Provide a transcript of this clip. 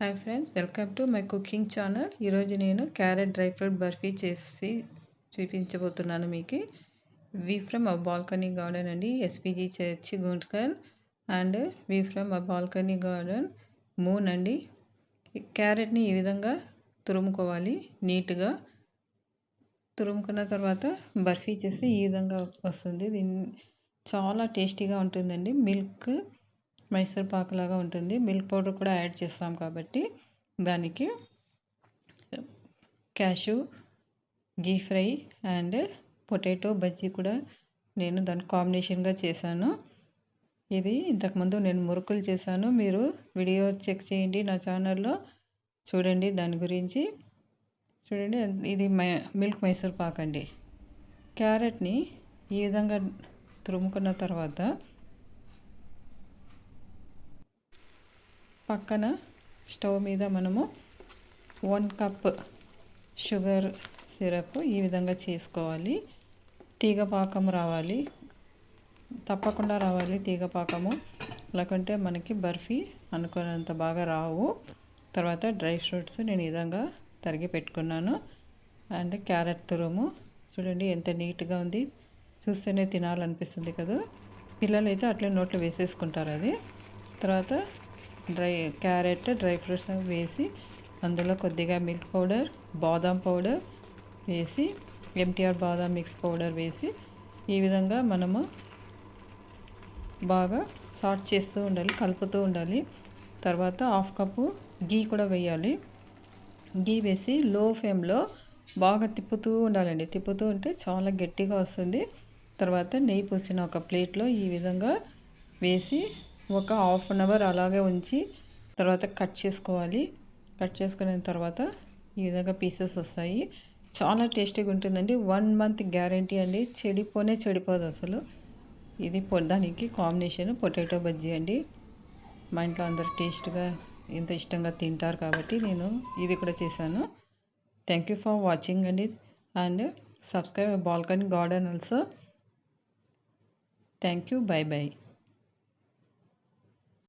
Hi friends, welcome to my cooking channel. ఈరోజు నేను carrot dry fruit barfi చేసి చూపించబోతున్నాను మీకు. We from a balcony garden అండి, SPG church Guntakal and we from a balcony garden moon అండి. క్యారెట్ని ఈ విధంగా తురుముకోవాలి. నీట్గా తురుముకున్న తర్వాత బర్ఫీ చేసి ఈ విధంగా వస్తుంది. దీన్ని చాలా టేస్టీగా ఉంటుందండి. మిల్క్ మైసూర్ పాక్ లాగా ఉంటుంది. మిల్క్ పౌడర్ కూడా యాడ్ చేస్తాం కాబట్టి దానికి cash ghee fry and potato bajji కూడా నేను దాని కాంబినేషన్గా చేశాను. ఇది ఇంతకుముందు నేను మురుకులు చేశాను. మీరు వీడియో చెక్ చేయండి నా ఛానల్లో, చూడండి. దాని గురించి చూడండి. ఇది మిల్క్ మైసూర్ పాక్ అండి. క్యారెట్ని ఈ విధంగా తురుముకున్న తర్వాత పక్కన స్టవ్ మీద మనము 1 కప్ షుగర్ సిరప్ ఈ విధంగా చేసుకోవాలి. తీగ పాకం రావాలి, తప్పకుండా రావాలి తీగ పాకము, లేకుంటే మనకి బర్ఫీ అనుకున్నంత బాగా రావు. తర్వాత డ్రై ఫ్రూట్స్ నేను ఈ విధంగా తరిగి పెట్టుకున్నాను. అండ్ క్యారెట్ తురుము చూడండి ఎంత నీట్గా ఉంది, చూస్తేనే తినాలనిపిస్తుంది కదా. పిల్లలు అయితే అట్లే నోట్లో వేసేసుకుంటారు అది. తర్వాత క్యారెట్ డ్రై ఫ్రూట్స్ వేసి అందులో కొద్దిగా మిల్క్ పౌడర్, బాదం పౌడర్ వేసి, ఎంటీఆర్ బాదం మిక్స్ పౌడర్ వేసి ఈ విధంగా మనము బాగా సార్ట్ చేస్తూ ఉండాలి, కలుపుతూ ఉండాలి. తర్వాత 1/2 కప్పు గీ కూడా వేయాలి. గీ వేసి లో ఫ్లేమ్లో బాగా తిప్పుతూ ఉండాలండి. తిప్పుతూ ఉంటే చాలా గట్టిగా వస్తుంది. తర్వాత నెయ్యి పోసిన ఒక ప్లేట్లో ఈ విధంగా వేసి ఒక 1/2 అవర్ అలాగే ఉంచి తర్వాత కట్ చేసుకోవాలి. కట్ చేసుకున్న తర్వాత ఈ విధంగా పీసెస్ వస్తాయి. చాలా టేస్టీగా ఉంటుందండి. 1 మంత్ గ్యారంటీ అండి. చెడిపోదు అసలు. ఇది దానికి కాంబినేషన్ పొటాటో బజ్జీ అండి. మా ఇంట్లో అందరు టేస్ట్గా ఎంతో ఇష్టంగా తింటారు కాబట్టి నేను ఇది కూడా చేశాను. థ్యాంక్ యూ ఫర్ వాచింగ్ అండి. And subscribe balcony garden also. Thank you. By by.